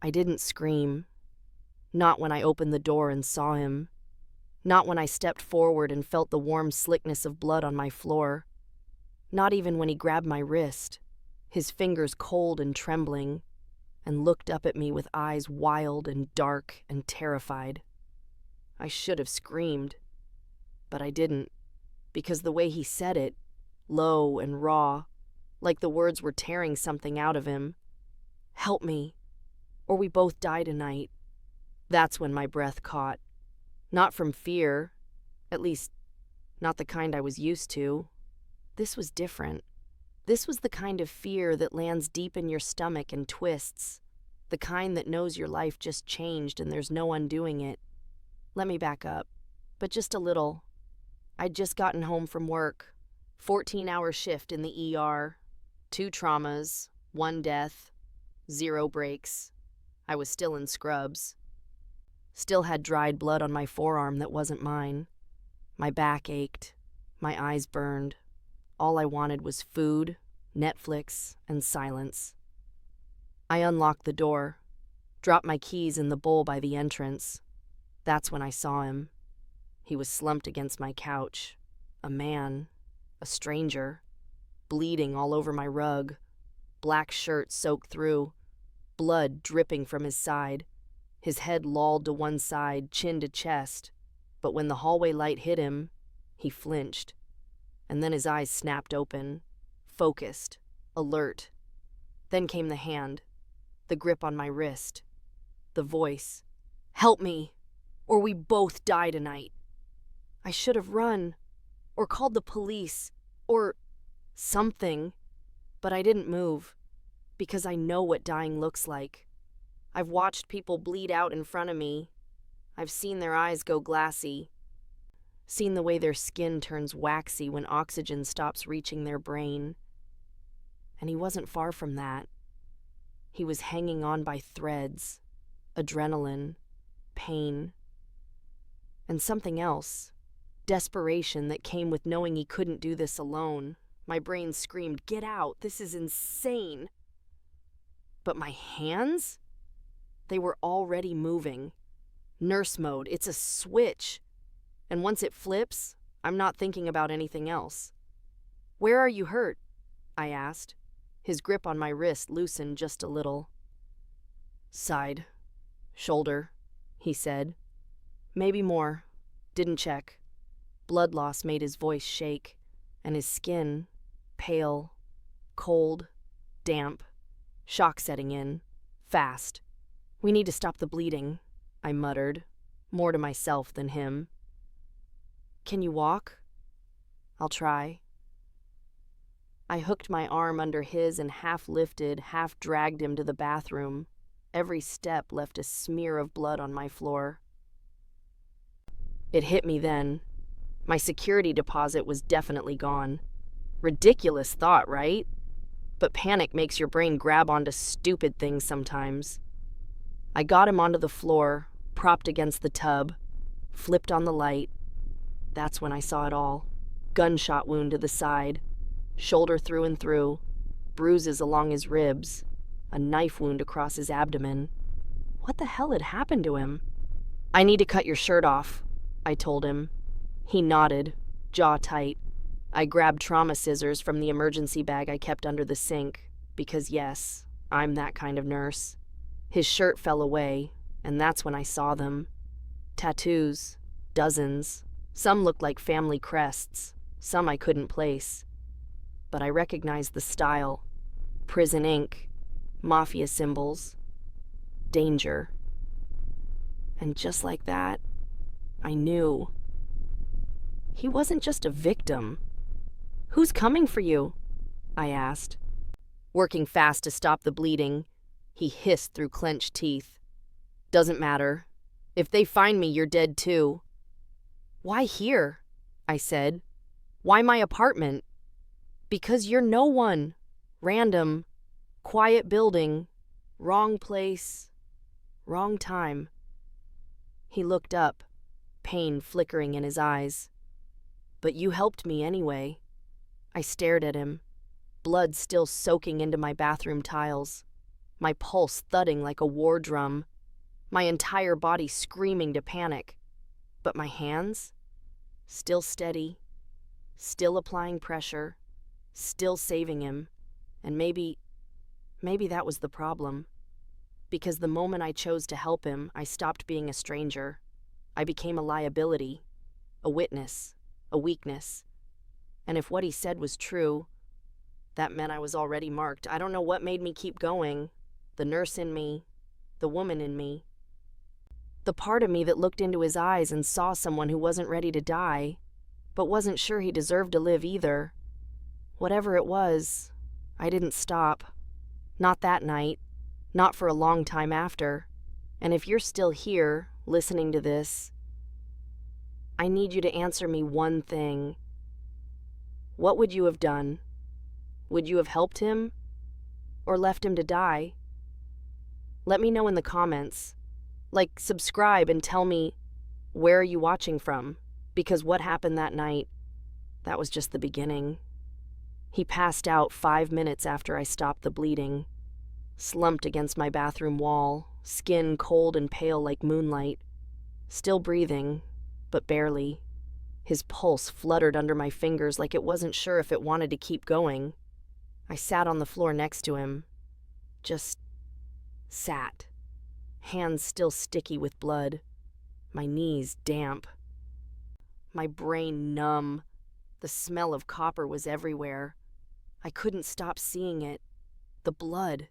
I didn't scream. Not when I opened the door and saw him. Not when I stepped forward and felt the warm slickness of blood on my floor. Not even when he grabbed my wrist, his fingers cold and trembling, and looked up at me with eyes wild and dark and terrified. I should have screamed, but I didn't, because the way he said it, low and raw, like the words were tearing something out of him. Help me, or we both die tonight. That's when my breath caught. Not from fear, at least not the kind I was used to. This was different. This was the kind of fear that lands deep in your stomach and twists, the kind that knows your life just changed and there's no undoing it. Let me back up, but just a little. I'd just gotten home from work, 14-hour shift in the ER, 2 traumas, 1 death, 0 breaks. I was still in scrubs. Still had dried blood on my forearm that wasn't mine. My back ached. My eyes burned. All I wanted was food, Netflix, and silence. I unlocked the door, dropped my keys in the bowl by the entrance. That's when I saw him. He was slumped against my couch. A man, a stranger, bleeding all over my rug, black shirt soaked through, blood dripping from his side. His head lolled to one side, chin to chest, but when the hallway light hit him, he flinched, and then his eyes snapped open, focused, alert. Then came the hand, the grip on my wrist, the voice. Help me, or we both die tonight. I should have run, or called the police, or something, but I didn't move, because I know what dying looks like. I've watched people bleed out in front of me. I've seen their eyes go glassy, seen the way their skin turns waxy when oxygen stops reaching their brain. And he wasn't far from that. He was hanging on by threads, adrenaline, pain, and something else, desperation that came with knowing he couldn't do this alone. My brain screamed, "Get out, this is insane." But my hands? They were already moving. Nurse mode, it's a switch. And once it flips, I'm not thinking about anything else. "Where are you hurt?" I asked. His grip on my wrist loosened just a little. "Side. Shoulder," he said. "Maybe more. Didn't check." Blood loss made his voice shake, and his skin, pale, cold, damp, shock setting in, fast. "We need to stop the bleeding," I muttered, more to myself than him. "Can you walk?" "I'll try." I hooked my arm under his and half lifted, half dragged him to the bathroom. Every step left a smear of blood on my floor. It hit me then. My security deposit was definitely gone. Ridiculous thought, right? But panic makes your brain grab onto stupid things sometimes. I got him onto the floor, propped against the tub, flipped on the light. That's when I saw it all. Gunshot wound to the side, shoulder through and through, bruises along his ribs, a knife wound across his abdomen. What the hell had happened to him? "I need to cut your shirt off," I told him. He nodded, jaw tight. I grabbed trauma scissors from the emergency bag I kept under the sink, because yes, I'm that kind of nurse. His shirt fell away, and that's when I saw them. Tattoos, dozens. Some looked like family crests, some I couldn't place. But I recognized the style. Prison ink, mafia symbols, danger. And just like that, I knew. He wasn't just a victim. "Who's coming for you?" I asked. Working fast to stop the bleeding, he hissed through clenched teeth. "Doesn't matter. If they find me, you're dead too." "Why here?" I said. "Why my apartment?" "Because you're no one. Random. Quiet building. Wrong place. Wrong time." He looked up, pain flickering in his eyes. "But you helped me anyway." I stared at him, blood still soaking into my bathroom tiles. my pulse thudding like a war drum, my entire body screaming to panic. But my hands? Still steady, still applying pressure, still saving him. And maybe that was the problem. Because the moment I chose to help him, I stopped being a stranger. I became a liability, a witness, a weakness. And if what he said was true, that meant I was already marked. I don't know what made me keep going. The nurse in me, the woman in me. The part of me that looked into his eyes and saw someone who wasn't ready to die, but wasn't sure he deserved to live either. Whatever it was, I didn't stop. Not that night. Not for a long time after. And if you're still here, listening to this, I need you to answer me one thing. What would you have done? Would you have helped him? Or left him to die? Let me know in the comments. Like, subscribe and tell me, where are you watching from? Because what happened that night, that was just the beginning. He passed out 5 minutes after I stopped the bleeding. Slumped against my bathroom wall, skin cold and pale like moonlight. Still breathing, but barely. His pulse fluttered under my fingers like it wasn't sure if it wanted to keep going. I sat on the floor next to him. Just sat. Hands still sticky with blood. My knees damp. My brain numb. The smell of copper was everywhere. I couldn't stop seeing it. The blood.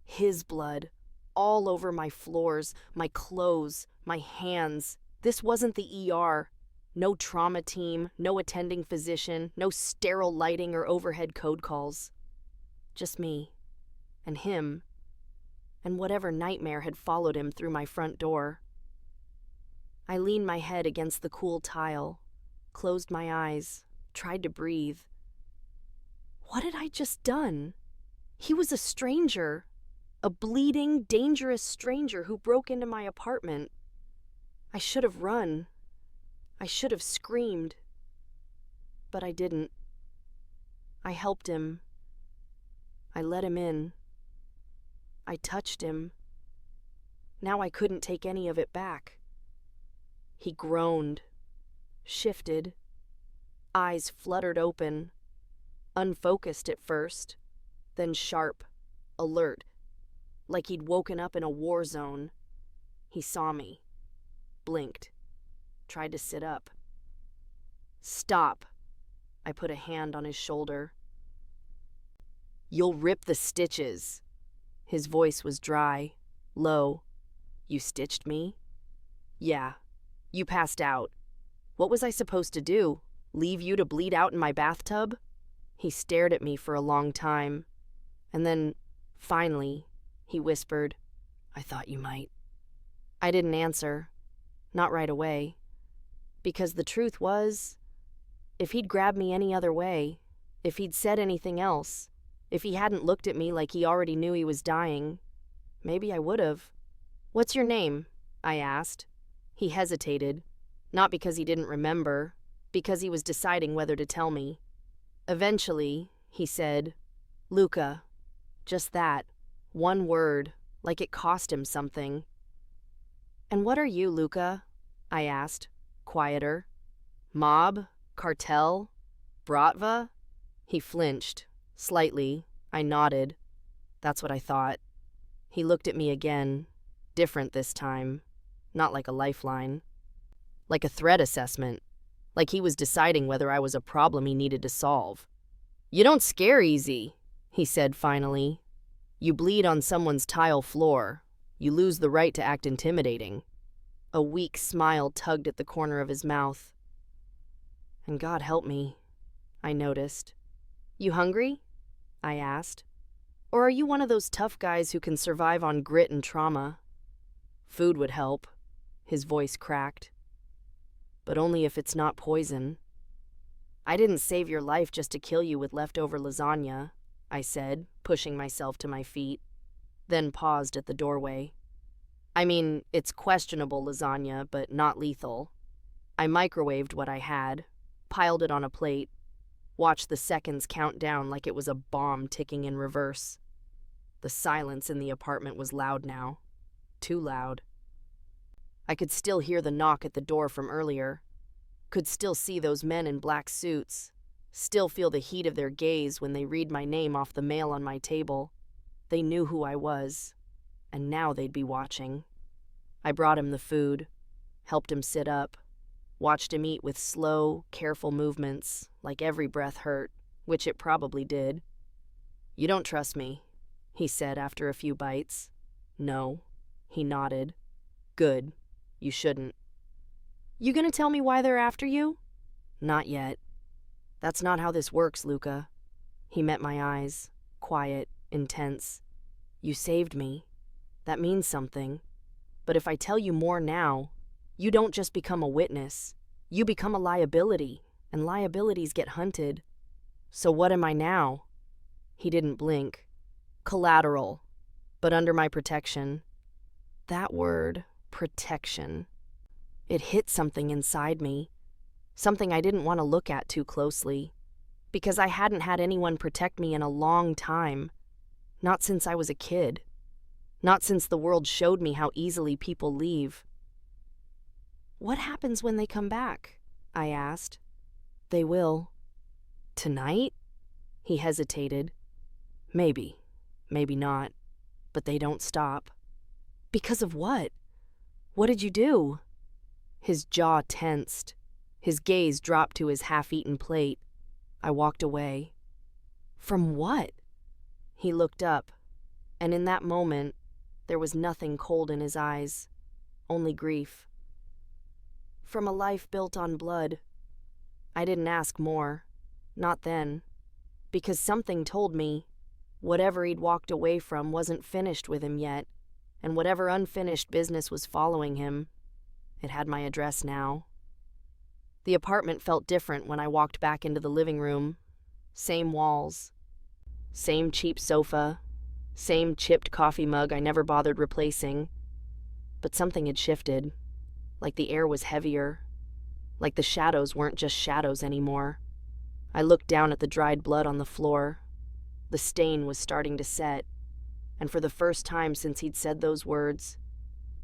His blood, all over my floors, my clothes, my hands. This wasn't the ER. No trauma team, no attending physician, no sterile lighting or overhead code calls. Just me, and him, and whatever nightmare had followed him through my front door. I leaned my head against the cool tile, closed my eyes, tried to breathe. What had I just done? He was a stranger. A bleeding, dangerous stranger who broke into my apartment. I should have run. I should have screamed. But I didn't. I helped him. I let him in. I touched him. Now I couldn't take any of it back. He groaned, shifted, eyes fluttered open, unfocused at first, then sharp, alert, like he'd woken up in a war zone. He saw me, blinked, tried to sit up. Stop. I put a hand on his shoulder. You'll rip the stitches. His voice was dry, low. You stitched me? Yeah. You passed out. What was I supposed to do? Leave you to bleed out in my bathtub? He stared at me for a long time. And then, finally, he whispered, I thought you might. I didn't answer. Not right away. Because the truth was, if he'd grabbed me any other way, if he'd said anything else, if he hadn't looked at me like he already knew he was dying, maybe I would have. What's your name? I asked. He hesitated, not because he didn't remember, because he was deciding whether to tell me. Eventually, he said, Luca. Just that. One word, like it cost him something. And what are you, Luca? I asked, quieter. Mob? Cartel? Bratva? He flinched, slightly. I nodded. That's what I thought. He looked at me again, different this time, not like a lifeline. Like a threat assessment, like he was deciding whether I was a problem he needed to solve. You don't scare easy, he said finally. You bleed on someone's tile floor. You lose the right to act intimidating. A weak smile tugged at the corner of his mouth. And God help me, I noticed. You hungry? I asked. Or are you one of those tough guys who can survive on grit and trauma? Food would help, his voice cracked. But only if it's not poison. I didn't save your life just to kill you with leftover lasagna, I said, pushing myself to my feet, then paused at the doorway. I mean, it's questionable lasagna, but not lethal. I microwaved what I had, piled it on a plate, watched the seconds count down like it was a bomb ticking in reverse. The silence in the apartment was loud now. Too loud. I could still hear the knock at the door from earlier. Could still see those men in black suits. Still feel the heat of their gaze when they read my name off the mail on my table. They knew who I was, and now they'd be watching. I brought him the food, helped him sit up, watched him eat with slow, careful movements, like every breath hurt, which it probably did. "You don't trust me," he said after a few bites. "No." He nodded. "Good. You shouldn't." "You gonna tell me why they're after you?" "Not yet. That's not how this works, Luca." He met my eyes, quiet, intense. "You saved me. That means something. But if I tell you more now, you don't just become a witness. You become a liability, and liabilities get hunted. So what am I now?" He didn't blink. "Collateral, but under my protection." That word, protection. It hit something inside me. Something I didn't want to look at too closely. Because I hadn't had anyone protect me in a long time. Not since I was a kid. Not since the world showed me how easily people leave. "What happens when they come back?" I asked. "They will." "Tonight?" He hesitated. "Maybe. Maybe not. But they don't stop." "Because of what? What did you do?" His jaw tensed. His gaze dropped to his half-eaten plate. I walked away. "From what?" He looked up, and in that moment, there was nothing cold in his eyes, only grief. "From a life built on blood." I didn't ask more. Not then. Because something told me whatever he'd walked away from wasn't finished with him yet, and whatever unfinished business was following him, it had my address now. The apartment felt different when I walked back into the living room. Same walls. Same cheap sofa. Same chipped coffee mug I never bothered replacing. But something had shifted. Like the air was heavier. Like the shadows weren't just shadows anymore. I looked down at the dried blood on the floor. The stain was starting to set. And for the first time since he'd said those words,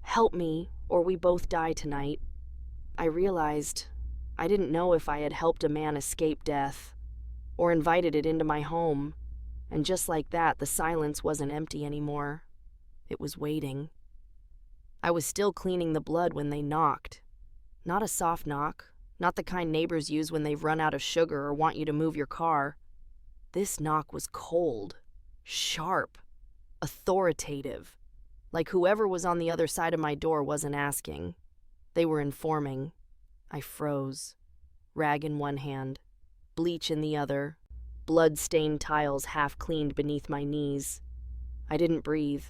"Help me, or we both die tonight," I realized I didn't know if I had helped a man escape death, or invited it into my home, and just like that, the silence wasn't empty anymore. It was waiting. I was still cleaning the blood when they knocked. Not a soft knock, not the kind neighbors use when they've run out of sugar or want you to move your car. This knock was cold, sharp, authoritative, like whoever was on the other side of my door wasn't asking. They were informing. I froze. Rag in one hand, bleach in the other, blood-stained tiles half cleaned beneath my knees. I didn't breathe,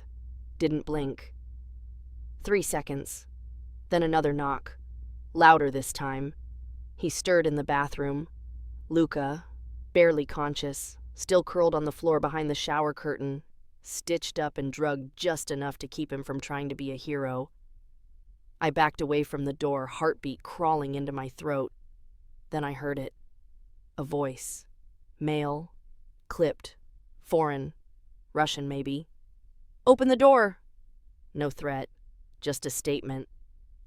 didn't blink. 3 seconds. Then another knock. Louder this time. He stirred in the bathroom. Luca, barely conscious, still curled on the floor behind the shower curtain, stitched up and drugged just enough to keep him from trying to be a hero. I backed away from the door, heartbeat crawling into my throat. Then I heard it. A voice. Male. Clipped. Foreign. Russian, maybe. "Open the door!" No threat. Just a statement.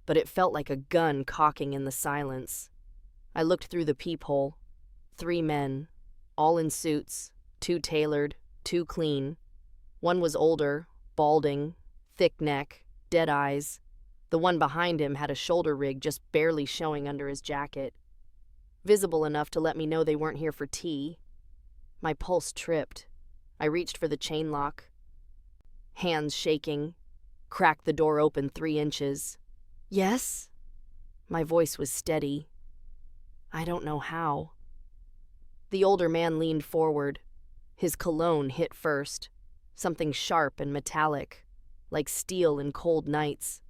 But it felt like a gun cocking in the silence. I looked through the peephole. 3 men. All in suits. 2 tailored. 2 clean. One was older. Balding. Thick neck. Dead eyes. The one behind him had a shoulder rig just barely showing under his jacket. Visible enough to let me know they weren't here for tea. My pulse tripped. I reached for the chain lock. Hands shaking. Cracked the door open 3 inches. "Yes?" My voice was steady. "I don't know how." The older man leaned forward. His cologne hit first. Something sharp and metallic, like steel in cold nights.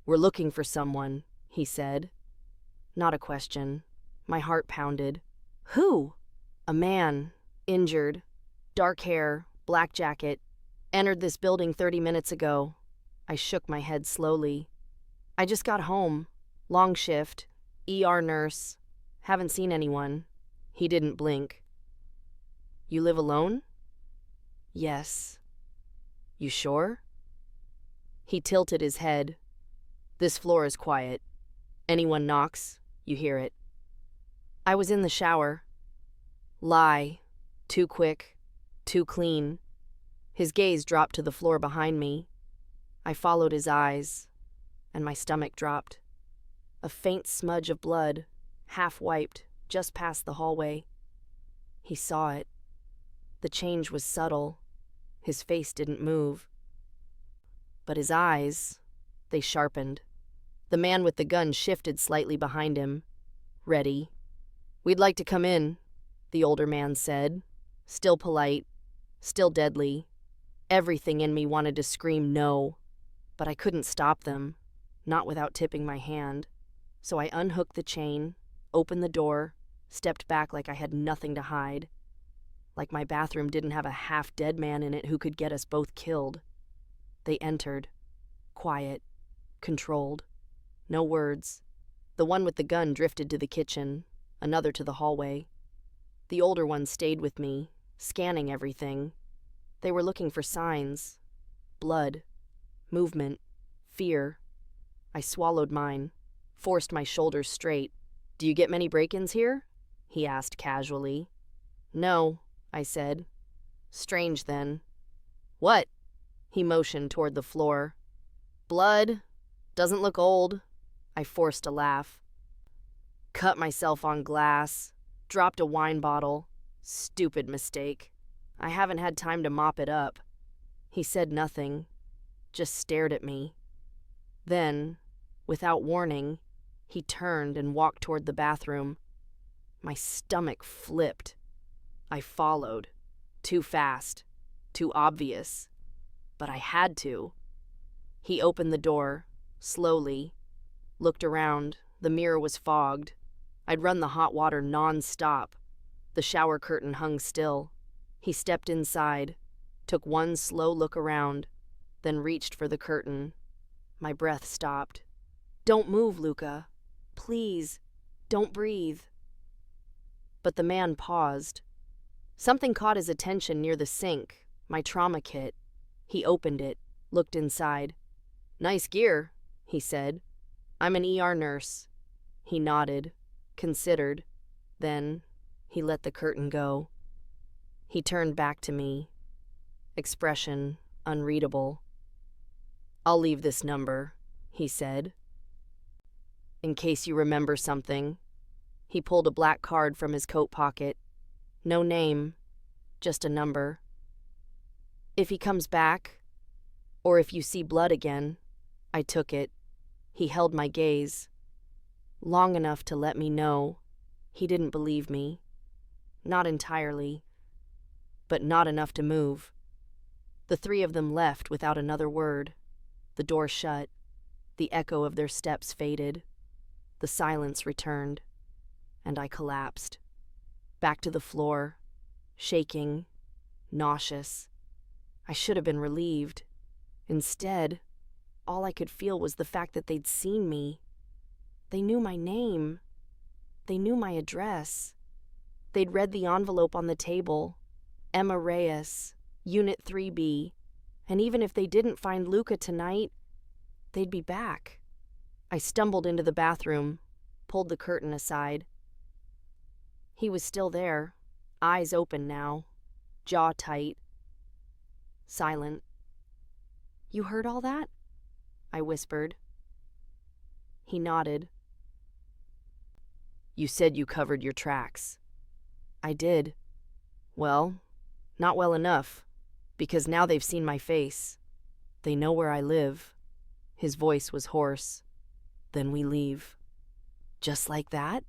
"We're looking for someone," he said. Not a question. My heart pounded. "Who?" "A man. Injured. Dark hair. Black jacket. Entered this building 30 minutes ago." I shook my head slowly. "I just got home. Long shift. ER nurse. Haven't seen anyone." He didn't blink. "You live alone?" "Yes." You sure? He tilted his head. This floor is quiet. Anyone knocks, you hear it. I was in the shower. Lie. Too quick. Too clean. His gaze dropped to the floor behind me. I followed his eyes, and my stomach dropped. A faint smudge of blood, half wiped, just past the hallway. He saw it. The change was subtle. His face didn't move. But his eyes, they sharpened. The man with the gun shifted slightly behind him. Ready. We'd like to come in, the older man said. Still polite, still deadly. Everything in me wanted to scream no, but I couldn't stop them, not without tipping my hand. So I unhooked the chain, opened the door, stepped back like I had nothing to hide. Like my bathroom didn't have a half-dead man in it who could get us both killed. They entered. Quiet. Controlled. No words. The one with the gun drifted to the kitchen, another to the hallway. The older one stayed with me, scanning everything. They were looking for signs. Blood. Movement. Fear. I swallowed mine, forced my shoulders straight. Do you get many break-ins here? He asked casually. No, I said. Strange then. What? He motioned toward the floor. Blood. Doesn't look old. I forced a laugh. Cut myself on glass. Dropped a wine bottle. Stupid mistake. I haven't had time to mop it up. He said nothing, just stared at me. Then, without warning, he turned and walked toward the bathroom. My stomach flipped. I followed. Too fast. Too obvious. But I had to. He opened the door, slowly. Looked around. The mirror was fogged. I'd run the hot water non-stop. The shower curtain hung still. He stepped inside, took one slow look around, then reached for the curtain. My breath stopped. Don't move, Luca. Please, don't breathe. But the man paused. Something caught his attention near the sink, my trauma kit. He opened it, looked inside. Nice gear, he said. I'm an ER nurse. He nodded, considered. Then he let the curtain go. He turned back to me. Expression unreadable. I'll leave this number, he said. In case you remember something. He pulled a black card from his coat pocket. No name, just a number. If he comes back, or if you see blood again. I took it. He held my gaze. Long enough to let me know. He didn't believe me. Not entirely. But not enough to move. The three of them left without another word. The door shut. The echo of their steps faded. The silence returned. And I collapsed. Back to the floor. Shaking. Nauseous. I should have been relieved. Instead, all I could feel was the fact that they'd seen me. They knew my name. They knew my address. They'd read the envelope on the table. Emma Reyes, Unit 3B. And even if they didn't find Luca tonight, they'd be back. I stumbled into the bathroom, pulled the curtain aside. He was still there, eyes open now, jaw tight. Silent. You heard all that? I whispered. He nodded. You said you covered your tracks. I did. Well, not well enough, because now they've seen my face. They know where I live. His voice was hoarse. Then we leave. Just like that?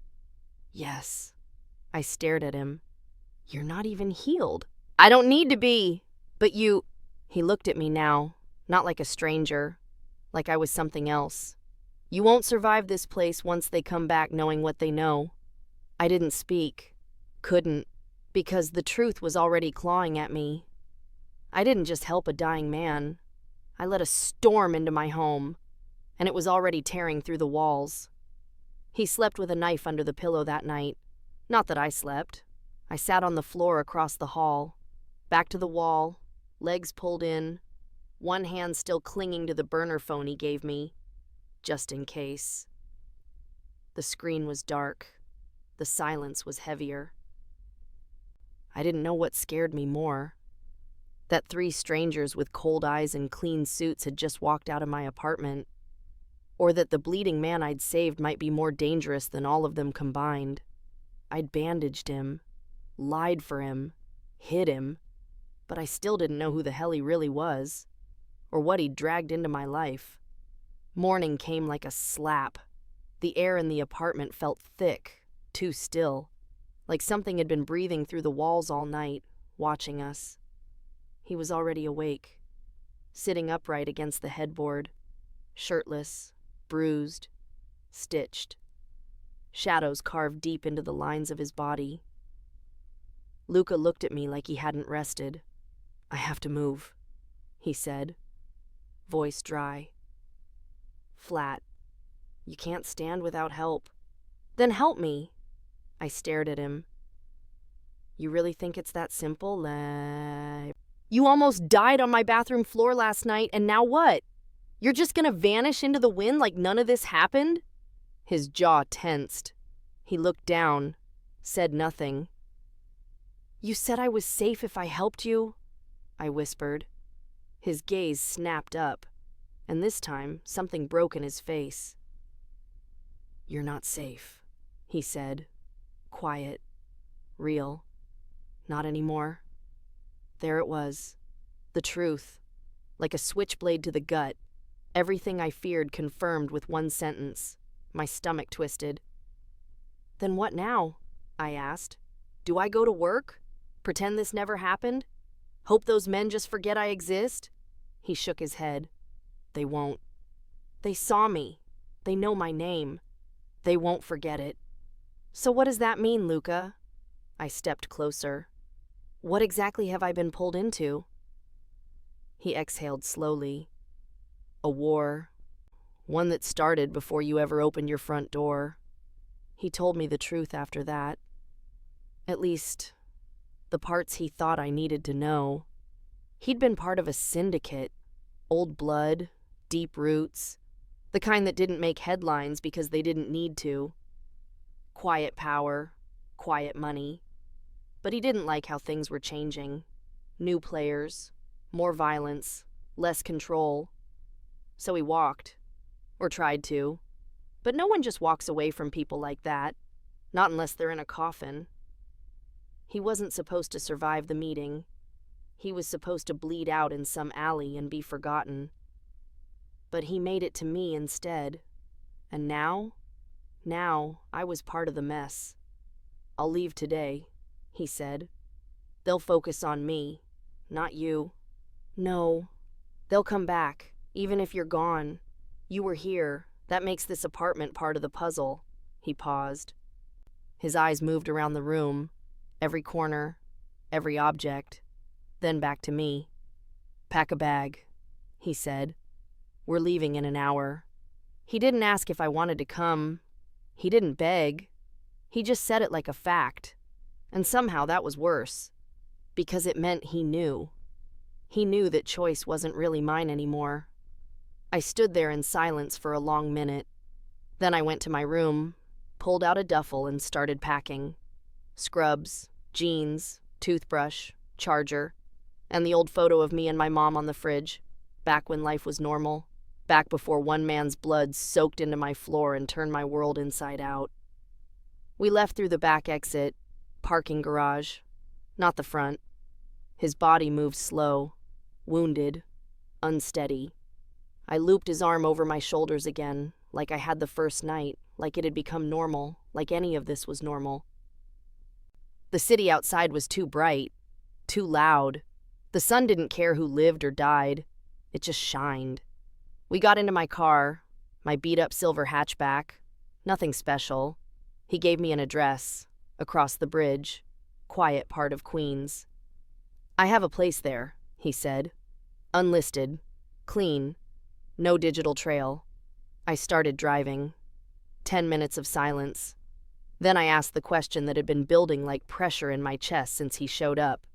Yes. I stared at him. You're not even healed. I don't need to be. But you... He looked at me now, not like a stranger, like I was something else. You won't survive this place once they come back knowing what they know. I didn't speak. Couldn't. Because the truth was already clawing at me. I didn't just help a dying man. I let a storm into my home, and it was already tearing through the walls. He slept with a knife under the pillow that night. Not that I slept. I sat on the floor across the hall, back to the wall, legs pulled in, one hand still clinging to the burner phone he gave me, just in case. The screen was dark. The silence was heavier. I didn't know what scared me more. That 3 strangers with cold eyes and clean suits had just walked out of my apartment, or that the bleeding man I'd saved might be more dangerous than all of them combined. I'd bandaged him, lied for him, hid him, but I still didn't know who the hell he really was, or what he'd dragged into my life. Morning came like a slap. The air in the apartment felt thick, too still, like something had been breathing through the walls all night, watching us. He was already awake, sitting upright against the headboard, shirtless, bruised, stitched. Shadows carved deep into the lines of his body. Luca looked at me like he hadn't rested. "I have to move," he said, voice dry. Flat. "You can't stand without help." "Then help me." I stared at him. "You really think it's that simple? You almost died on my bathroom floor last night, and now what? You're just gonna vanish into the wind like none of this happened?" His jaw tensed. He looked down, said nothing. "You said I was safe if I helped you," I whispered. His gaze snapped up, and this time something broke in his face. "You're not safe," he said, quiet, real. Not anymore. There it was, the truth, like a switchblade to the gut. Everything I feared confirmed with one sentence. My stomach twisted. "Then what now?" I asked. "Do I go to work? Pretend this never happened? Hope those men just forget I exist?" He shook his head. "They won't. They saw me. They know my name. They won't forget it." "So what does that mean, Luca?" I stepped closer. "What exactly have I been pulled into?" He exhaled slowly. "A war. One that started before you ever opened your front door." He told me the truth after that. At least, the parts he thought I needed to know. He'd been part of a syndicate. Old blood, deep roots. The kind that didn't make headlines because they didn't need to. Quiet power, quiet money. But he didn't like how things were changing. New players, more violence, less control. So he walked. Or tried to. But no one just walks away from people like that. Not unless they're in a coffin. He wasn't supposed to survive the meeting. He was supposed to bleed out in some alley and be forgotten. But he made it to me instead. And now I was part of the mess. "I'll leave today," he said. "They'll focus on me, not you." "No, they'll come back, even if you're gone. You were here. That makes this apartment part of the puzzle." He paused. His eyes moved around the room, every corner, every object, then back to me. "Pack a bag," he said. "We're leaving in an hour." He didn't ask if I wanted to come. He didn't beg. He just said it like a fact. And somehow that was worse, because it meant he knew. He knew that choice wasn't really mine anymore. I stood there in silence for a long minute. Then I went to my room, pulled out a duffel and started packing. Scrubs, jeans, toothbrush, charger, and the old photo of me and my mom on the fridge, back when life was normal, back before one man's blood soaked into my floor and turned my world inside out. We left through the back exit, parking garage, not the front. His body moved slow, wounded, unsteady. I looped his arm over my shoulders again, like I had the first night, like it had become normal, like any of this was normal. The city outside was too bright, too loud. The sun didn't care who lived or died. It just shined. We got into my car, my beat-up silver hatchback. Nothing special. He gave me an address, across the bridge, quiet part of Queens. "I have a place there," he said. "Unlisted, clean, no digital trail." I started driving. 10 minutes of silence. Then I asked the question that had been building like pressure in my chest since he showed up.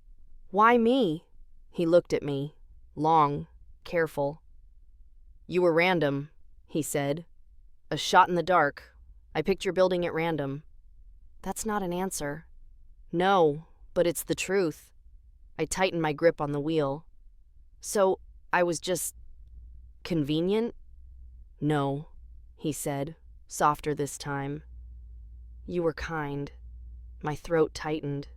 "Why me?" He looked at me, long, careful. "You were random," he said. "A shot in the dark. I picked your building at random." "That's not an answer." "No, but it's the truth." I tightened my grip on the wheel. "So, I was just convenient?" "No," he said, softer this time. "You were kind." My throat tightened.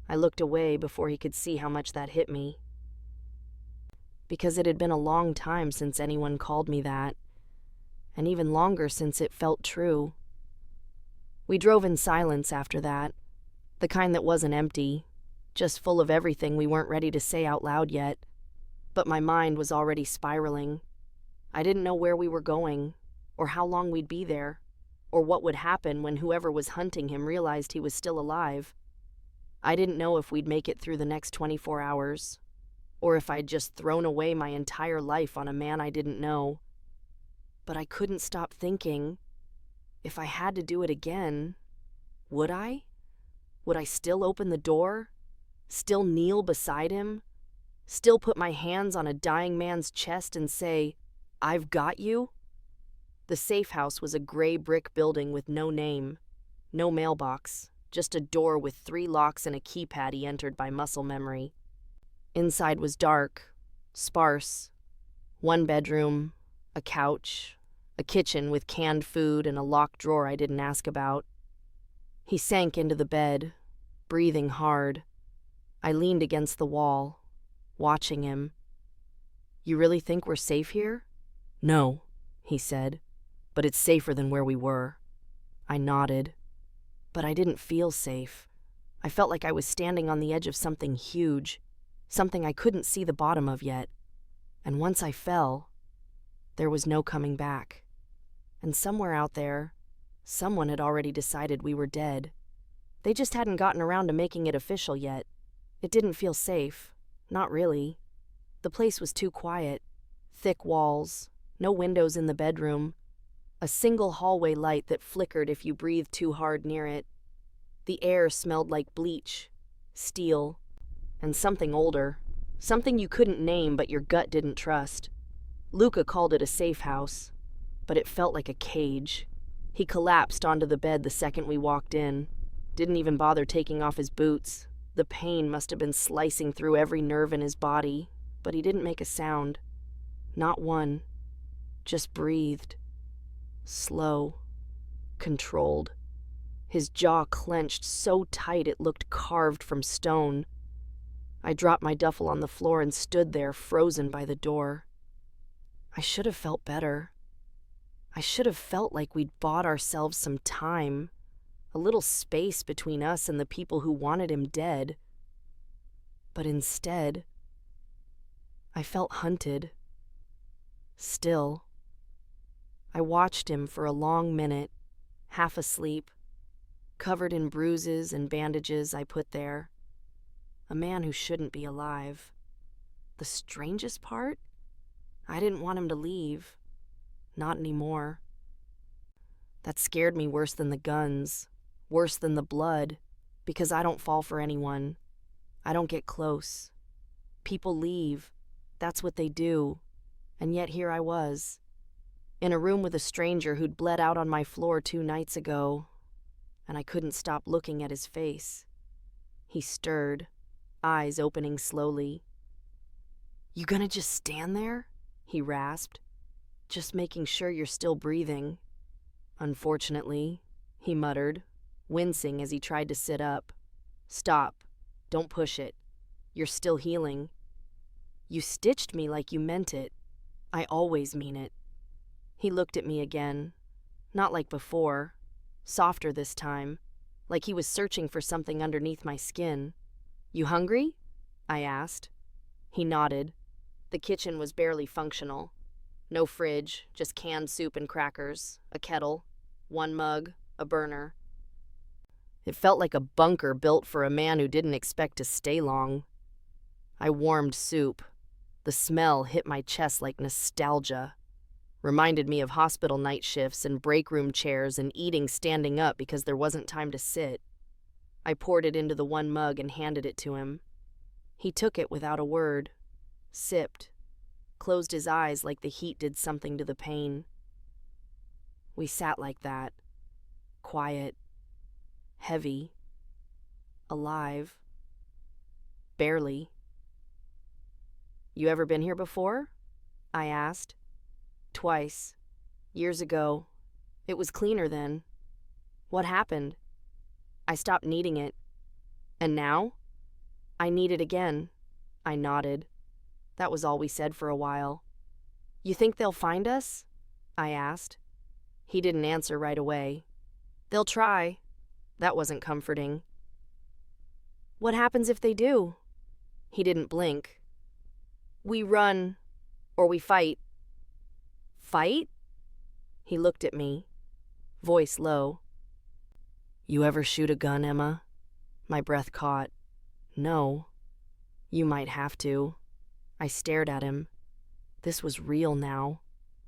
I looked away before he could see how much that hit me. Because it had been a long time since anyone called me that, and even longer since it felt true. We drove in silence after that, the kind that wasn't empty, just full of everything we weren't ready to say out loud yet. But my mind was already spiraling. I didn't know where we were going, or how long we'd be there, or what would happen when whoever was hunting him realized he was still alive. I didn't know if we'd make it through the next 24 hours, or if I'd just thrown away my entire life on a man I didn't know. But I couldn't stop thinking, if I had to do it again, would I? Would I still open the door? Still kneel beside him? Still put my hands on a dying man's chest and say, "I've got you"? The safe house was a gray brick building with no name, no mailbox, just a door with 3 locks and a keypad he entered by muscle memory. Inside was dark, sparse. 1 bedroom, a couch, a kitchen with canned food and a locked drawer I didn't ask about. He sank into the bed, breathing hard. I leaned against the wall, watching him. "You really think we're safe here?" "No," he said, "but it's safer than where we were." I nodded. But I didn't feel safe. I felt like I was standing on the edge of something huge, something I couldn't see the bottom of yet. And once I fell, there was no coming back. And somewhere out there, someone had already decided we were dead. They just hadn't gotten around to making it official yet. It didn't feel safe. Not really. The place was too quiet. Thick walls, no windows in the bedroom, a single hallway light that flickered if you breathed too hard near it. The air smelled like bleach, steel, and something older, something you couldn't name but your gut didn't trust. Luca called it a safe house, but it felt like a cage. He collapsed onto the bed the second we walked in, didn't even bother taking off his boots. The pain must have been slicing through every nerve in his body, but he didn't make a sound. Not one. Just breathed. Slow. Controlled. His jaw clenched so tight it looked carved from stone. I dropped my duffel on the floor and stood there, frozen by the door. I should have felt better. I should have felt like we'd bought ourselves some time, a little space between us and the people who wanted him dead. But instead, I felt hunted. Still. I watched him for a long minute, half asleep, covered in bruises and bandages I put there. A man who shouldn't be alive. The strangest part? I didn't want him to leave. Not anymore. That scared me worse than the guns, worse than the blood, because I don't fall for anyone. I don't get close. People leave. That's what they do. And yet here I was, in a room with a stranger who'd bled out on my floor 2 nights ago, and I couldn't stop looking at his face. He stirred, eyes opening slowly. "You gonna just stand there?" he rasped. "Just making sure you're still breathing." "Unfortunately," he muttered, wincing as he tried to sit up. "Stop. Don't push it. You're still healing." "You stitched me like you meant it." "I always mean it." He looked at me again, not like before, softer this time, like he was searching for something underneath my skin. "You hungry?" I asked. He nodded. The kitchen was barely functional. No fridge, just canned soup and crackers, a kettle, 1 mug, a burner. It felt like a bunker built for a man who didn't expect to stay long. I warmed soup. The smell hit my chest like nostalgia. Reminded me of hospital night shifts and break room chairs and eating standing up because there wasn't time to sit. I poured it into the 1 mug and handed it to him. He took it without a word, sipped, closed his eyes like the heat did something to the pain. We sat like that, quiet, heavy, alive. Barely. "You ever been here before?" I asked. "Twice. Years ago. It was cleaner then." "What happened?" "I stopped needing it." "And now?" "I need it again." I nodded. That was all we said for a while. "You think they'll find us?" I asked. He didn't answer right away. "They'll try." That wasn't comforting. "What happens if they do?" He didn't blink. "We run, or we fight." "Fight?" He looked at me, voice low. "You ever shoot a gun, Emma?" My breath caught. "No." "You might have to." I stared at him. This was real now.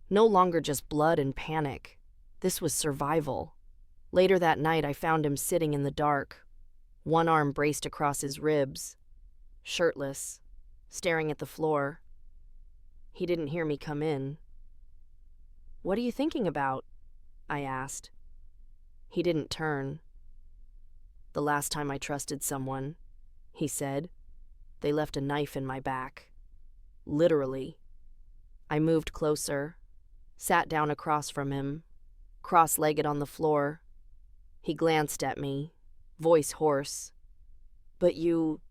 No longer just blood and panic. This was survival. Later that night, I found him sitting in the dark, one arm braced across his ribs, shirtless, staring at the floor. He didn't hear me come in. "What are you thinking about?" I asked. He didn't turn. "The last time I trusted someone," he said, "they left a knife in my back. Literally." I moved closer, sat down across from him, cross-legged on the floor. He glanced at me, voice hoarse. "But you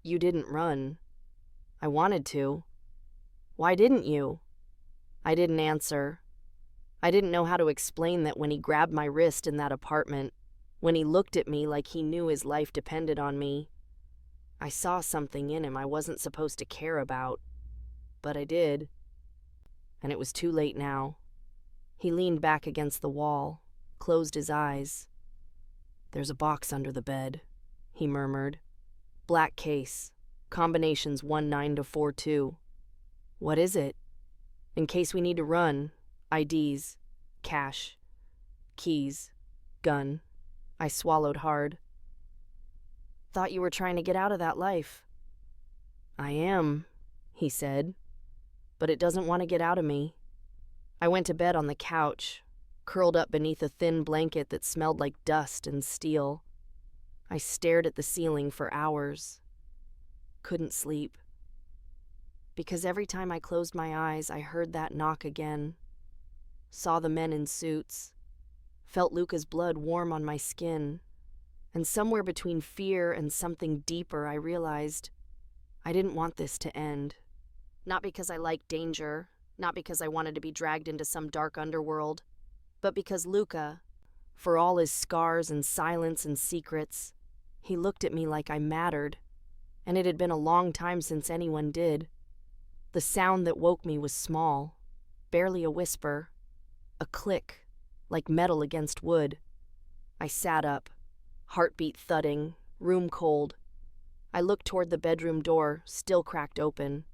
didn't run." "I wanted to." "Why didn't you?" I didn't answer. I didn't know how to explain that when he grabbed my wrist in that apartment, when he looked at me like he knew his life depended on me, I saw something in him I wasn't supposed to care about. But I did. And it was too late now. He leaned back against the wall, closed his eyes. "There's a box under the bed," he murmured. "Black case, combinations 19 to 42. "What is it?" "In case we need to run. IDs, cash, keys, gun." I swallowed hard. "Thought you were trying to get out of that life." "I am," he said, "but it doesn't want to get out of me." I went to bed on the couch, curled up beneath a thin blanket that smelled like dust and steel. I stared at the ceiling for hours. Couldn't sleep. Because every time I closed my eyes, I heard that knock again. Saw the men in suits. Felt Luca's blood warm on my skin. And somewhere between fear and something deeper, I realized I didn't want this to end. Not because I liked danger, not because I wanted to be dragged into some dark underworld, but because Luca, for all his scars and silence and secrets, he looked at me like I mattered, and it had been a long time since anyone did. The sound that woke me was small, barely a whisper, a click, like metal against wood. I sat up, heartbeat thudding, room cold. I looked toward the bedroom door, still cracked open,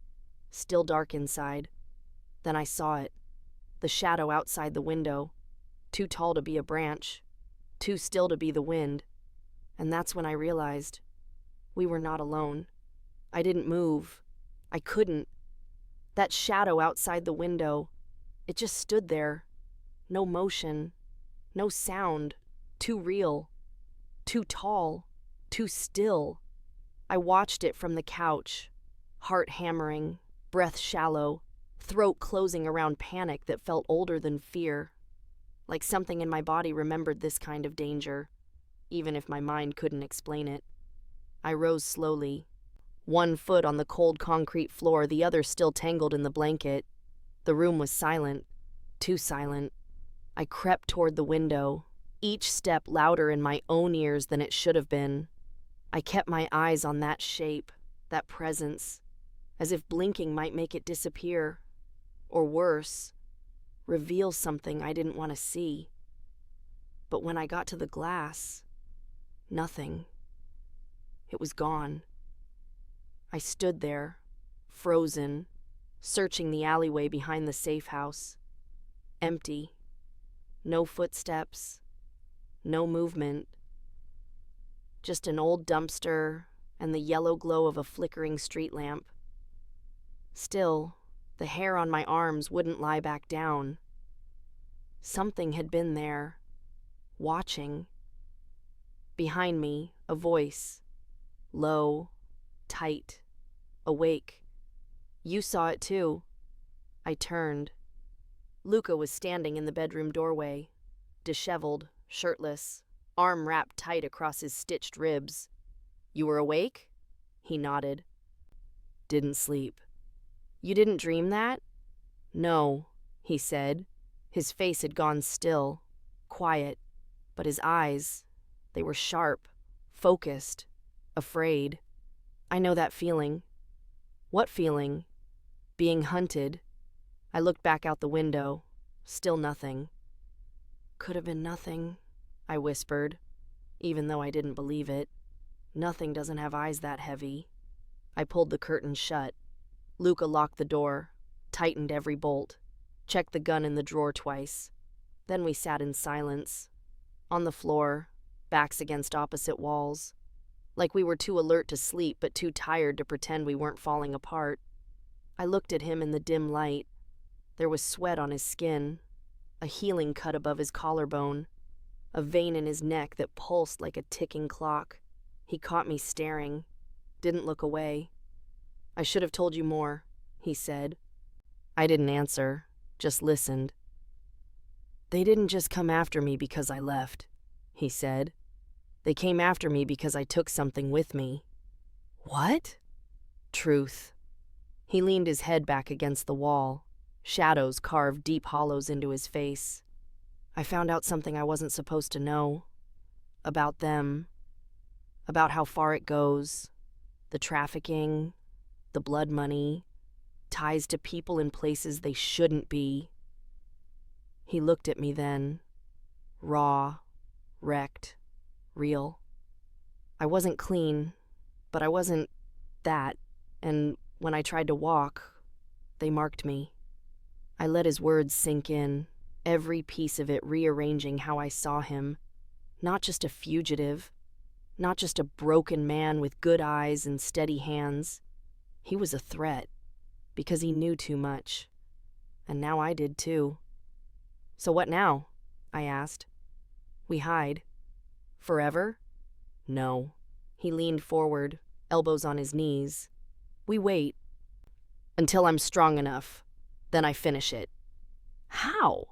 still dark inside. Then I saw it, the shadow outside the window, too tall to be a branch, too still to be the wind. And that's when I realized we were not alone. I didn't move. I couldn't. That shadow outside the window, it just stood there. No motion, no sound, too real, too tall, too still. I watched it from the couch, heart hammering, breath shallow, throat closing around panic that felt older than fear. Like something in my body remembered this kind of danger, even if my mind couldn't explain it. I rose slowly, one foot on the cold concrete floor, the other still tangled in the blanket. The room was silent, too silent. I crept toward the window, each step louder in my own ears than it should have been. I kept my eyes on that shape, that presence, as if blinking might make it disappear. Or worse, reveal something I didn't want to see. But when I got to the glass, nothing. It was gone. I stood there, frozen, searching the alleyway behind the safe house. Empty. No footsteps. No movement. Just an old dumpster and the yellow glow of a flickering street lamp. Still, The hair on my arms wouldn't lie back down. Something had been there, watching. Behind me, a voice. Low, tight, awake. You saw it too. I turned. Luca was standing in the bedroom doorway, disheveled, shirtless, arm wrapped tight across his stitched ribs. You were awake? He nodded. Didn't sleep. You didn't dream that? No, he said. His face had gone still, quiet, but his eyes, they were sharp, focused, afraid. I know that feeling. What feeling? Being hunted. I looked back out the window. Still nothing. Could have been nothing, I whispered, even though I didn't believe it. Nothing doesn't have eyes that heavy. I pulled the curtain shut. Luca locked the door, tightened every bolt, checked the gun in the drawer twice. Then we sat in silence, on the floor, backs against opposite walls, like we were too alert to sleep but too tired to pretend we weren't falling apart. I looked at him in the dim light. There was sweat on his skin, a healing cut above his collarbone, a vein in his neck that pulsed like a ticking clock. He caught me staring, didn't look away. I should have told you more, he said. I didn't answer, just listened. They didn't just come after me because I left, he said. They came after me because I took something with me. What? Truth. He leaned his head back against the wall. Shadows carved deep hollows into his face. I found out something I wasn't supposed to know. About them. About how far it goes. The trafficking. The blood money. Ties to people in places they shouldn't be. He looked at me then. Raw. Wrecked. Real. I wasn't clean, but I wasn't that, and when I tried to walk, they marked me. I let his words sink in, every piece of it rearranging how I saw him. Not just a fugitive, not just a broken man with good eyes and steady hands. He was a threat, because he knew too much. And now I did too. So what now? I asked. We hide. Forever? No. He leaned forward, elbows on his knees. We wait. Until I'm strong enough. Then I finish it. How?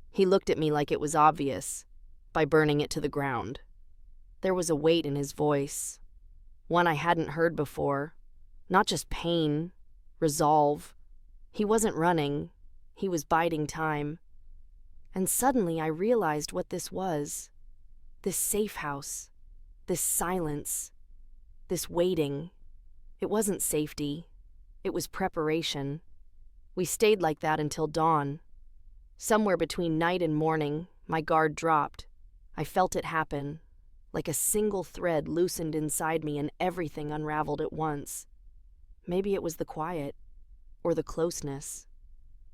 He looked at me like it was obvious, by burning it to the ground. There was a weight in his voice, one I hadn't heard before. Not just pain, resolve. He wasn't running, he was biding time. And suddenly I realized what this was. This safe house, this silence, this waiting. It wasn't safety, it was preparation. We stayed like that until dawn. Somewhere between night and morning, my guard dropped. I felt it happen, like a single thread loosened inside me and everything unraveled at once. Maybe it was the quiet, or the closeness,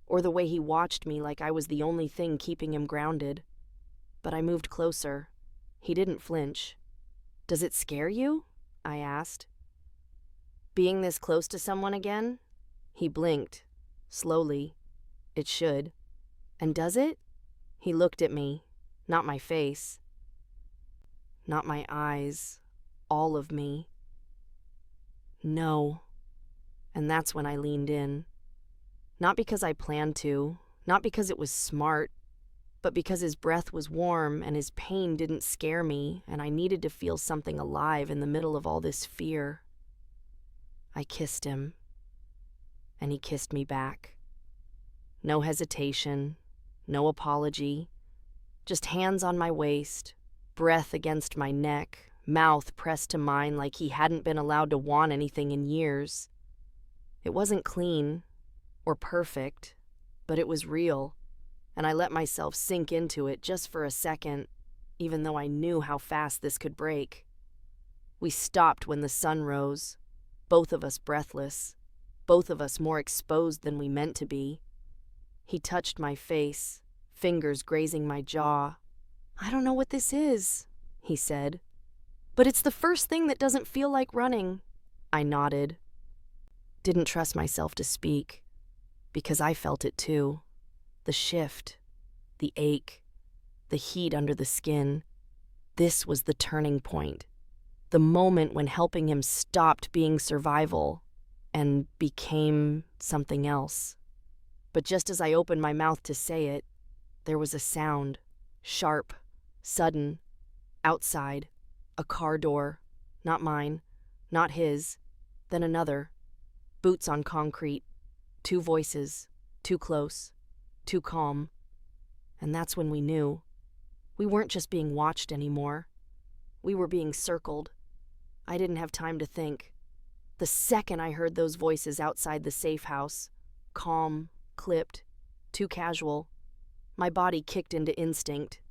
or the way he watched me like I was the only thing keeping him grounded. But I moved closer. He didn't flinch. Does it scare you? I asked. Being this close to someone again? He blinked. Slowly. It should. And does it? He looked at me, not my face. Not my eyes. All of me. No. And that's when I leaned in. Not because I planned to, not because it was smart, but because his breath was warm and his pain didn't scare me and I needed to feel something alive in the middle of all this fear. I kissed him. And he kissed me back. No hesitation, no apology, just hands on my waist, breath against my neck, mouth pressed to mine like he hadn't been allowed to want anything in years. It wasn't clean or perfect, but it was real, and I let myself sink into it just for a second, even though I knew how fast this could break. We stopped when the sun rose, both of us breathless. Both of us more exposed than we meant to be. He touched my face, fingers grazing my jaw. I don't know what this is, he said. But it's the first thing that doesn't feel like running. I nodded. Didn't trust myself to speak. because I felt it too. The shift, the ache, the heat under the skin. This was the turning point. The moment when helping him stopped being survival and became something else. But just as I opened my mouth to say it, there was a sound, sharp, sudden, outside, a car door, not mine, not his, then another, boots on concrete, two voices, too close, too calm. And that's when we knew. We weren't just being watched anymore. We were being circled. I didn't have time to think. The second I heard those voices outside the safe house, calm, clipped, too casual, my body kicked into instinct.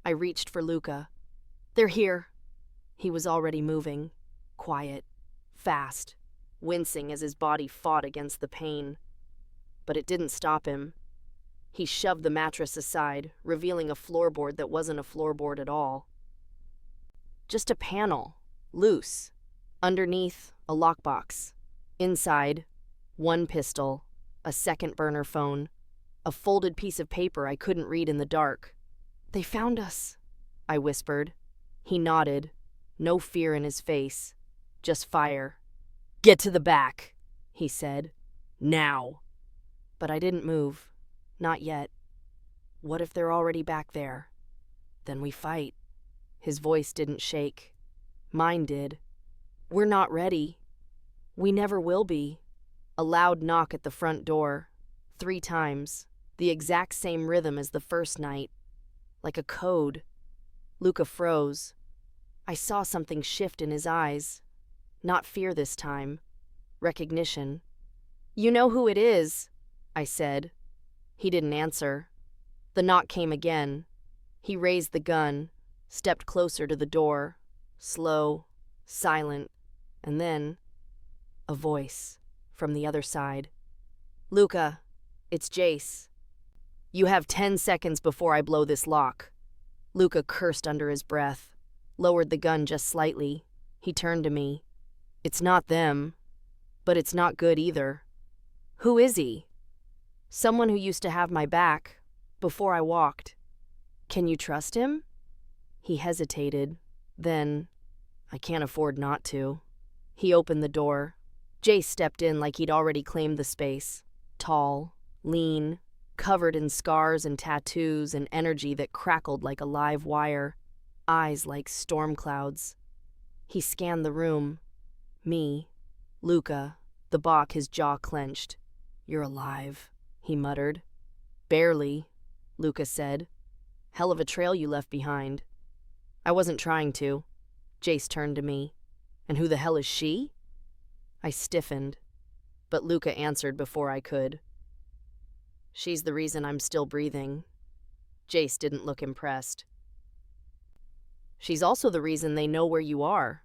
I reached for Luca. "They're here." He was already moving, quiet, fast, wincing as his body fought against the pain. But it didn't stop him. He shoved the mattress aside, revealing a floorboard that wasn't a floorboard at all. Just a panel, loose. Underneath, a lockbox. Inside, one pistol, a second burner phone, a folded piece of paper I couldn't read in the dark. "They found us," I whispered. He nodded, no fear in his face, just fire. "Get to the back," he said. "Now." But I didn't move. Not yet. What if they're already back there? Then we fight. His voice didn't shake. Mine did. "We're not ready. We never will be." A loud knock at the front door. 3 times. The exact same rhythm as the first night. Like a code. Luca froze. I saw something shift in his eyes. Not fear this time. Recognition. "You know who it is," I said. He didn't answer. The knock came again. He raised the gun, stepped closer to the door, slow, silent, and then a voice from the other side. "Luca, it's Jace. You have 10 seconds before I blow this lock." Luca cursed under his breath, lowered the gun just slightly. He turned to me. "It's not them, but it's not good either." "Who is he?" "Someone who used to have my back, before I walked." "Can you trust him?" He hesitated, then, "I can't afford not to." He opened the door. Jace stepped in like he'd already claimed the space. Tall, lean, covered in scars and tattoos and energy that crackled like a live wire, eyes like storm clouds. He scanned the room. Me, Luca, the Bach, his jaw clenched. "You're alive," he muttered. "Barely," Luca said. "Hell of a trail you left behind." "I wasn't trying to." Jace turned to me. "And who the hell is she?" I stiffened, but Luca answered before I could. "She's the reason I'm still breathing." Jace didn't look impressed. "She's also the reason they know where you are."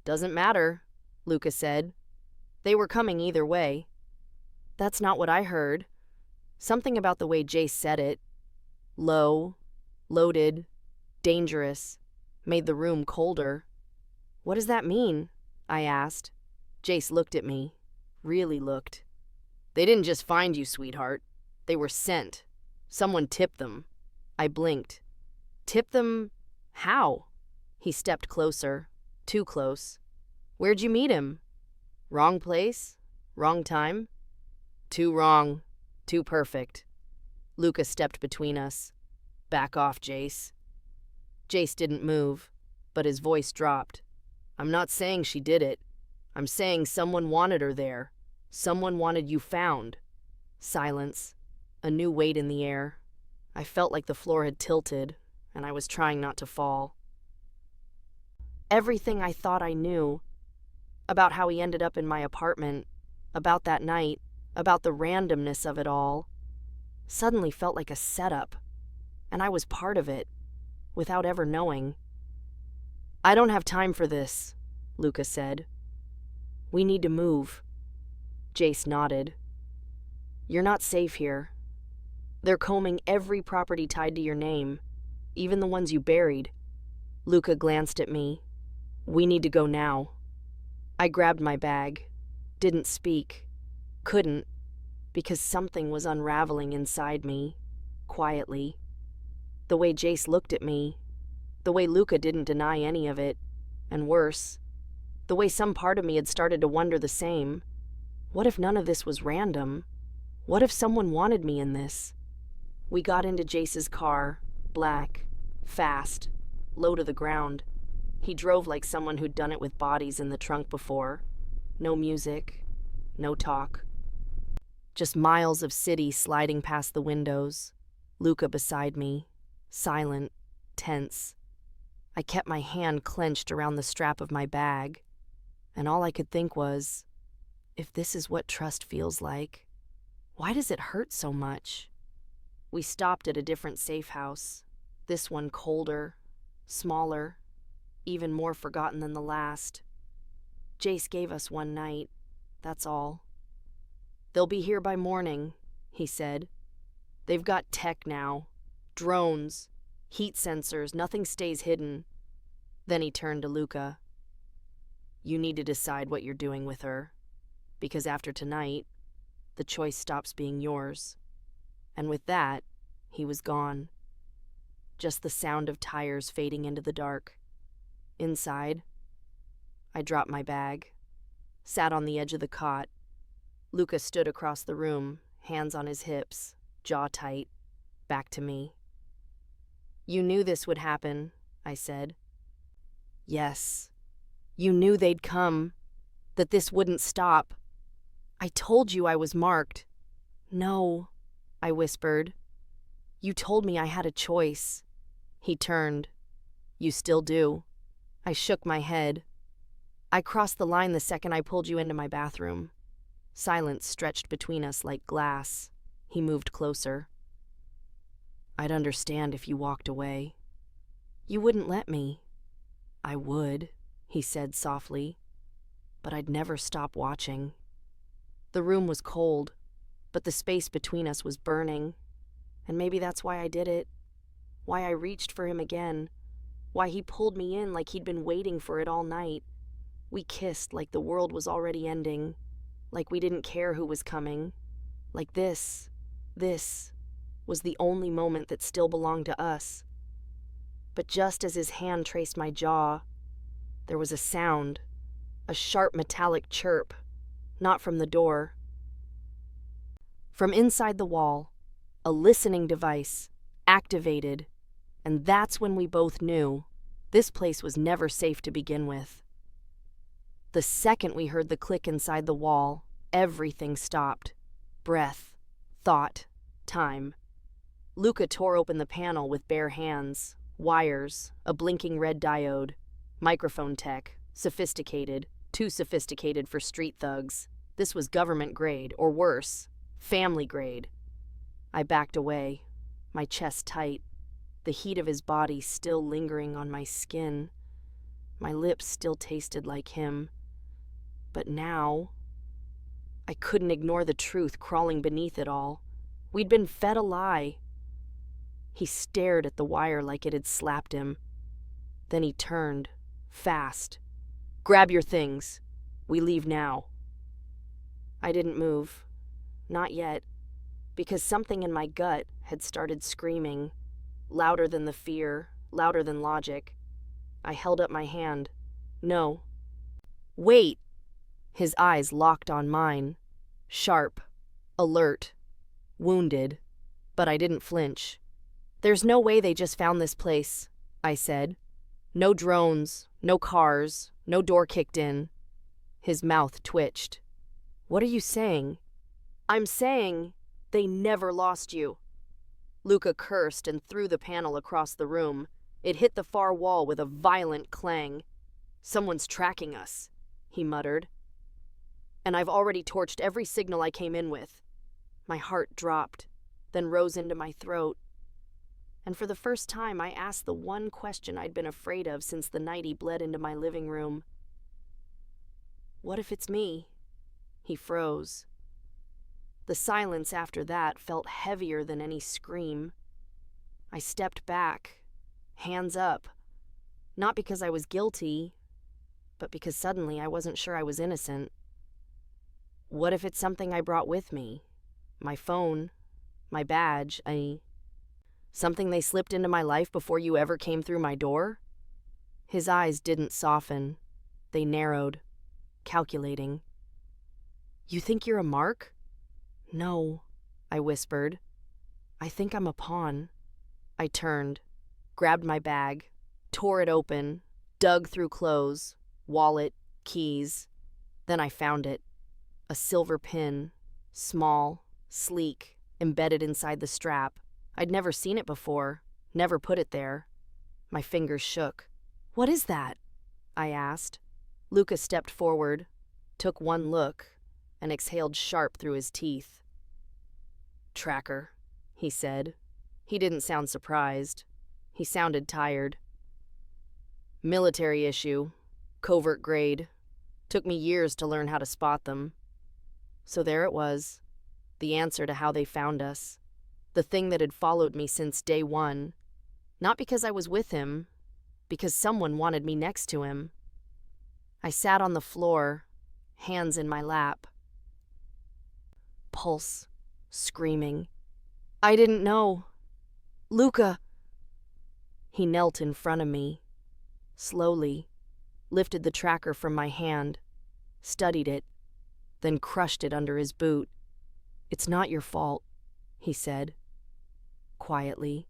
"Doesn't matter," Luca said. "They were coming either way." "That's not what I heard." Something about the way Jace said it, low, loaded, dangerous, made the room colder. "What does that mean?" I asked. Jace looked at me, really looked. "They didn't just find you, sweetheart. They were sent. Someone tipped them." I blinked. "Tipped them? How?" He stepped closer, too close. "Where'd you meet him?" "Wrong place? Wrong time?" "Too wrong. Too perfect." Luca stepped between us. "Back off, Jace." Jace didn't move, but his voice dropped. "I'm not saying she did it. I'm saying someone wanted her there. Someone wanted you found." Silence. A new weight in the air. I felt like the floor had tilted, and I was trying not to fall. Everything I thought I knew, about how he ended up in my apartment, about that night, about the randomness of it all, suddenly felt like a setup, and I was part of it, without ever knowing. "I don't have time for this," Luca said. "We need to move." Jace nodded. "You're not safe here. They're combing every property tied to your name, even the ones you buried." Luca glanced at me. "We need to go now." I grabbed my bag. Didn't speak. Couldn't. because something was unraveling inside me, quietly. The way Jace looked at me, the way Luca didn't deny any of it, and worse, the way some part of me had started to wonder the same. What if none of this was random? What if someone wanted me in this? We got into Jace's car, black, fast, low to the ground. He drove like someone who'd done it with bodies in the trunk before. No music, no talk. Just miles of city sliding past the windows. Luca beside me, silent, tense. I kept my hand clenched around the strap of my bag, and all I could think was, if this is what trust feels like, why does it hurt so much? We stopped at a different safe house, this one colder, smaller, even more forgotten than the last. Jace gave us one night, that's all. They'll be here by morning, he said. They've got tech now, drones, heat sensors, nothing stays hidden. Then he turned to Luca. You need to decide what you're doing with her, because after tonight, the choice stops being yours. And with that, he was gone. Just the sound of tires fading into the dark. Inside, I dropped my bag, sat on the edge of the cot. Luca stood across the room, hands on his hips, jaw tight, back to me. You knew this would happen, I said. Yes. You knew they'd come, that this wouldn't stop. I told you I was marked. No, I whispered. You told me I had a choice. He turned. You still do. I shook my head. I crossed the line the second I pulled you into my bathroom. Silence stretched between us like glass. He moved closer. I'd understand if you walked away. You wouldn't let me. I would, he said softly, but I'd never stop watching. The room was cold, but the space between us was burning, and maybe that's why I did it, why I reached for him again, why he pulled me in like he'd been waiting for it all night. We kissed like the world was already ending, like we didn't care who was coming, like this was the only moment that still belonged to us. But just as his hand traced my jaw, there was a sound, a sharp metallic chirp, not from the door. From inside the wall, a listening device, activated, and that's when we both knew this place was never safe to begin with. The second we heard the click inside the wall, everything stopped. Breath, thought, time. Luca tore open the panel with bare hands, wires, a blinking red diode, microphone tech, sophisticated, too sophisticated for street thugs. This was government grade, or worse, family grade. I backed away, my chest tight, the heat of his body still lingering on my skin. My lips still tasted like him. But now, I couldn't ignore the truth crawling beneath it all. We'd been fed a lie. He stared at the wire like it had slapped him. Then he turned, fast. Grab your things. We leave now. I didn't move. Not yet. Because something in my gut had started screaming. Louder than the fear, louder than logic. I held up my hand. No. Wait! His eyes locked on mine. Sharp. Alert. Wounded. But I didn't flinch. There's no way they just found this place, I said. No drones, no cars, no door kicked in. His mouth twitched. What are you saying? I'm saying they never lost you. Luca cursed and threw the panel across the room. It hit the far wall with a violent clang. Someone's tracking us, he muttered. And I've already torched every signal I came in with. My heart dropped, then rose into my throat. And for the first time, I asked the one question I'd been afraid of since the night he bled into my living room. What if it's me? He froze. The silence after that felt heavier than any scream. I stepped back, hands up, not because I was guilty, but because suddenly I wasn't sure I was innocent. What if it's something I brought with me? My phone, my badge, something they slipped into my life before you ever came through my door? His eyes didn't soften. They narrowed, calculating. You think you're a mark? No, I whispered. I think I'm a pawn. I turned, grabbed my bag, tore it open, dug through clothes, wallet, keys. Then I found it. A silver pin, small, sleek, embedded inside the strap. I'd never seen it before, never put it there. My fingers shook. What is that? I asked. Luca stepped forward, took one look, and exhaled sharp through his teeth. Tracker, he said. He didn't sound surprised. He sounded tired. Military issue, covert grade. Took me years to learn how to spot them. So there it was, the answer to how they found us. The thing that had followed me since day one. Not because I was with him, because someone wanted me next to him. I sat on the floor, hands in my lap. Pulse, screaming. I didn't know. Luca! He knelt in front of me, slowly, lifted the tracker from my hand, studied it, then crushed it under his boot. It's not your fault, he said, quietly.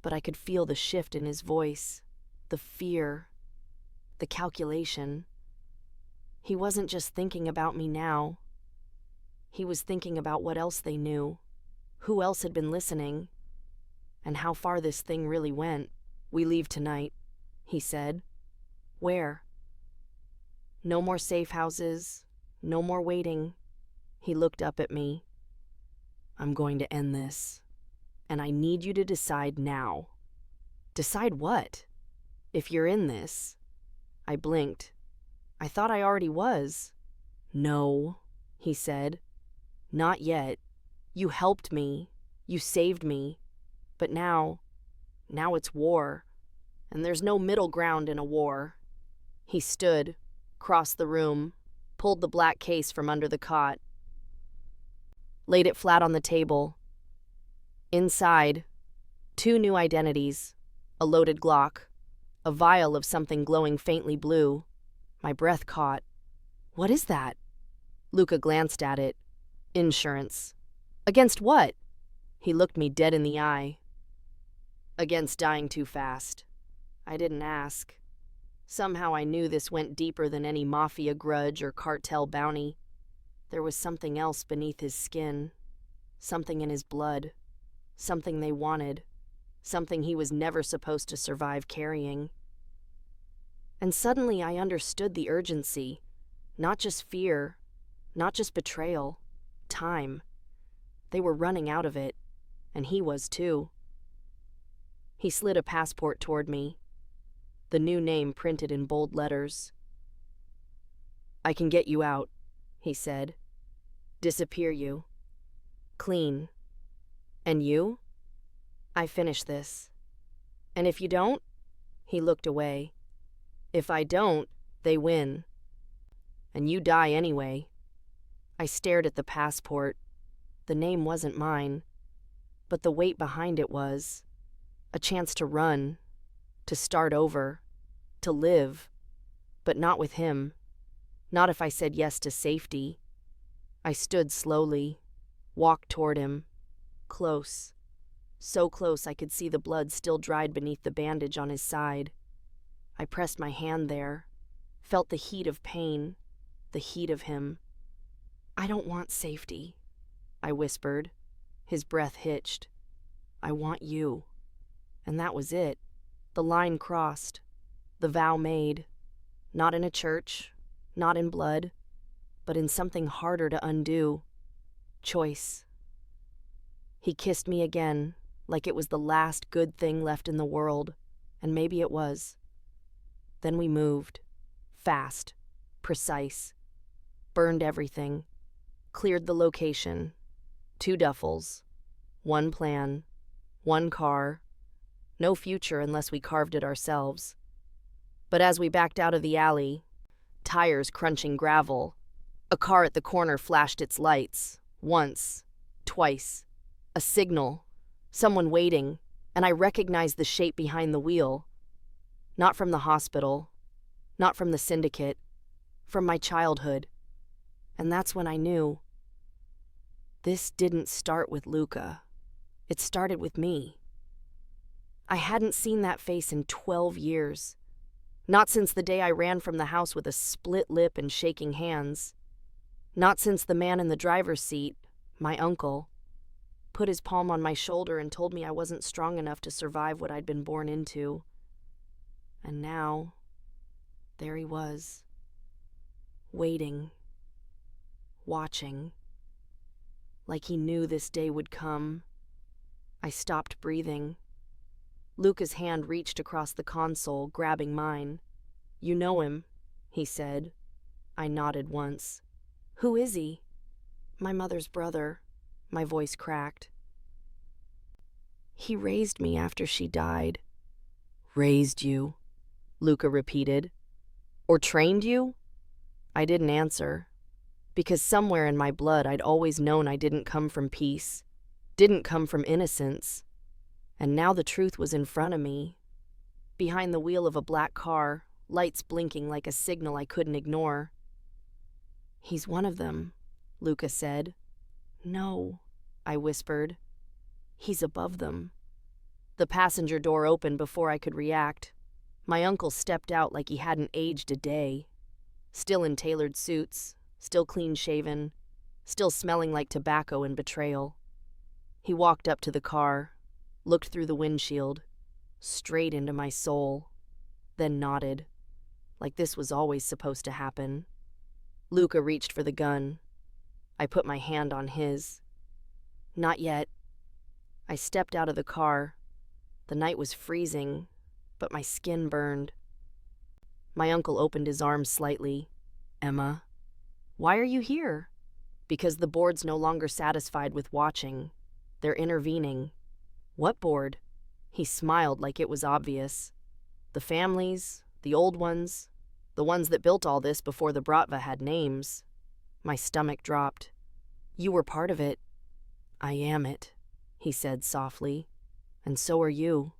But I could feel the shift in his voice, the fear, the calculation. He wasn't just thinking about me now. He was thinking about what else they knew, who else had been listening, and how far this thing really went. We leave tonight, he said. Where? No more safe houses, no more waiting. He looked up at me. I'm going to end this, and I need you to decide now. Decide what? If you're in this. I blinked. I thought I already was. No, he said. Not yet. You helped me. You saved me. But now it's war. And there's no middle ground in a war. He stood, crossed the room, pulled the black case from under the cot, laid it flat on the table. Inside, 2 new identities, a loaded Glock, a vial of something glowing faintly blue. My breath caught. What is that? Luca glanced at it. Insurance. Against what? He looked me dead in the eye. Against dying too fast. I didn't ask. Somehow I knew this went deeper than any mafia grudge or cartel bounty. There was something else beneath his skin. Something in his blood. Something they wanted. Something he was never supposed to survive carrying. And suddenly I understood the urgency. Not just fear. Not just betrayal. Time. They were running out of it. And he was too. He slid a passport toward me. The new name printed in bold letters. I can get you out, he said. Disappear you. Clean. And you? I finish this. And if you don't? He looked away. If I don't, they win. And you die anyway. I stared at the passport. The name wasn't mine, but the weight behind it was. A chance to run, to start over, to live, but not with him. Not if I said yes to safety. I stood slowly, walked toward him, close. So close I could see the blood still dried beneath the bandage on his side. I pressed my hand there, felt the heat of pain, the heat of him. I don't want safety, I whispered. His breath hitched. I want you. And that was it. The line crossed. The vow made. Not in a church, not in blood, but in something harder to undo. Choice. He kissed me again, like it was the last good thing left in the world, and maybe it was. Then we moved. Fast. Precise. Burned everything. Cleared the location. 2 duffels. 1 plan. 1 car. No future unless we carved it ourselves. But as we backed out of the alley, tires crunching gravel, a car at the corner flashed its lights, once, Twice. A signal. Someone waiting, and I recognized the shape behind the wheel. Not from the hospital. Not from the syndicate. From my childhood. And that's when I knew. This didn't start with Luca. It started with me. I hadn't seen that face in 12 years. Not since the day I ran from the house with a split lip and shaking hands. Not since the man in the driver's seat, my uncle, put his palm on my shoulder and told me I wasn't strong enough to survive what I'd been born into. And now, there he was, waiting, watching, like he knew this day would come. I stopped breathing. Luca's hand reached across the console, grabbing mine. "You know him," he said. I nodded once. "Who is he?" "My mother's brother." My voice cracked. "He raised me after she died." "Raised you?" Luca repeated. "Or trained you?" I didn't answer, because somewhere in my blood I'd always known I didn't come from peace, didn't come from innocence. And now the truth was in front of me. Behind the wheel of a black car, lights blinking like a signal I couldn't ignore. "He's one of them," Luca said. "No," I whispered. "He's above them." The passenger door opened before I could react. My uncle stepped out like he hadn't aged a day. Still in tailored suits, still clean-shaven, still smelling like tobacco and betrayal. He walked up to the car, looked through the windshield, straight into my soul, then nodded, like this was always supposed to happen. Luca reached for the gun. I put my hand on his. "Not yet." I stepped out of the car. The night was freezing, but my skin burned. My uncle opened his arms slightly. "Emma." "Why are you here?" "Because the board's no longer satisfied with watching. They're intervening." "What board?" He smiled like it was obvious. "The families, the old ones, the ones that built all this before the Bratva had names." My stomach dropped. "You were part of it." "I am it," he said softly. "And so are you."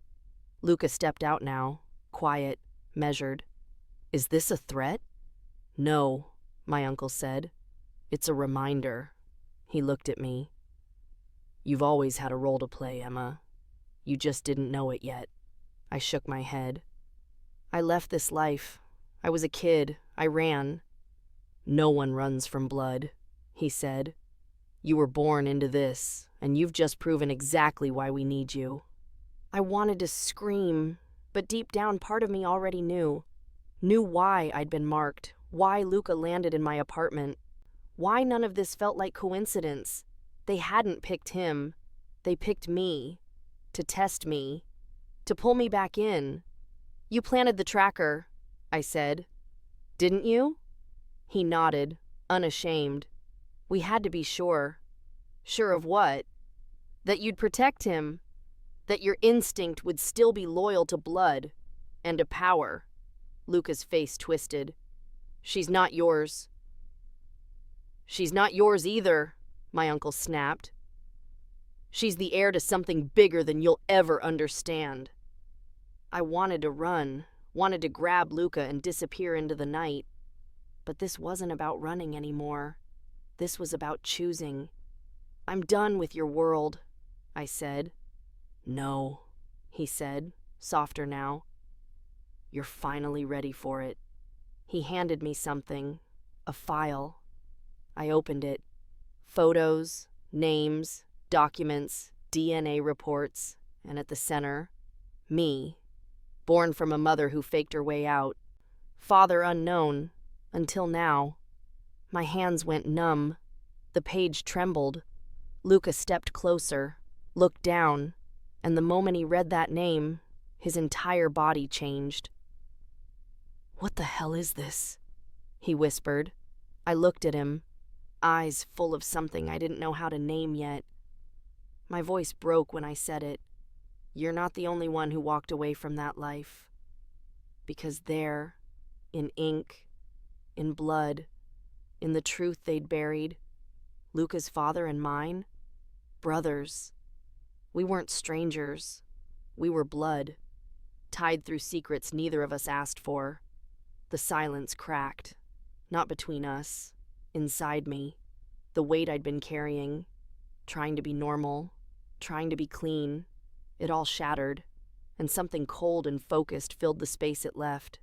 Luca stepped out now, quiet, measured. "Is this a threat?" "No," my uncle said. "It's a reminder." He looked at me. "You've always had a role to play, Emma. You just didn't know it yet." I shook my head. "I left this life. I was a kid. I ran." "No one runs from blood," he said. "You were born into this, and you've just proven exactly why we need you." I wanted to scream, but deep down part of me already knew why I'd been marked, why Luca landed in my apartment, why none of this felt like coincidence. They hadn't picked him. They picked me. To test me. To pull me back in. "You planted the tracker," I said. "Didn't you?" He nodded, unashamed. "We had to be sure." "Sure of what?" "That you'd protect him. That your instinct would still be loyal to blood and to power." Luca's face twisted. "She's not yours." "She's not yours either," my uncle snapped. "She's the heir to something bigger than you'll ever understand." I wanted to run, wanted to grab Luca and disappear into the night. But this wasn't about running anymore. This was about choosing. "I'm done with your world," I said. "No," he said, softer now. "You're finally ready for it." He handed me something, a file. I opened it. Photos, names, documents, DNA reports, and at the center, me, born from a mother who faked her way out. Father unknown, until now. My hands went numb. The page trembled. Luca stepped closer, looked down, and the moment he read that name, his entire body changed. "What the hell is this?" he whispered. I looked at him, eyes full of something I didn't know how to name yet. My voice broke when I said it. "You're not the only one who walked away from that life." Because there, in ink, in blood, in the truth they'd buried, Luca's father and mine, Brothers. We weren't strangers. We were blood, tied through secrets neither of us asked for. The silence cracked, not between us, inside me. The weight I'd been carrying, trying to be normal, trying to be clean, it all shattered, and something cold and focused filled the space it left.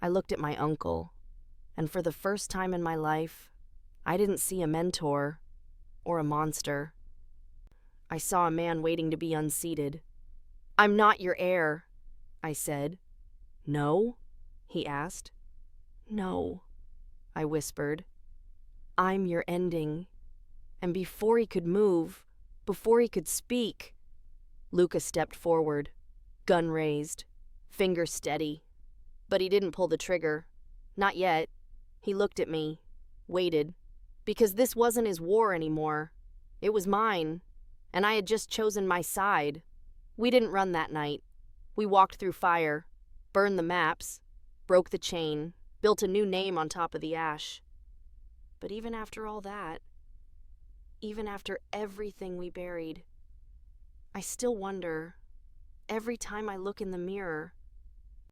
I looked at my uncle, and for the first time in my life, I didn't see a mentor or a monster. I saw a man waiting to be unseated. "I'm not your heir," I said. "No?" he asked. "No," I whispered. "I'm your ending." And before he could move, before he could speak, Luca stepped forward, gun raised, finger steady. But he didn't pull the trigger. Not yet. He looked at me, waited, because this wasn't his war anymore. It was mine, and I had just chosen my side. We didn't run that night. We walked through fire, burned the maps, broke the chain, built a new name on top of the ash. But even after all that, even after everything we buried, I still wonder, every time I look in the mirror,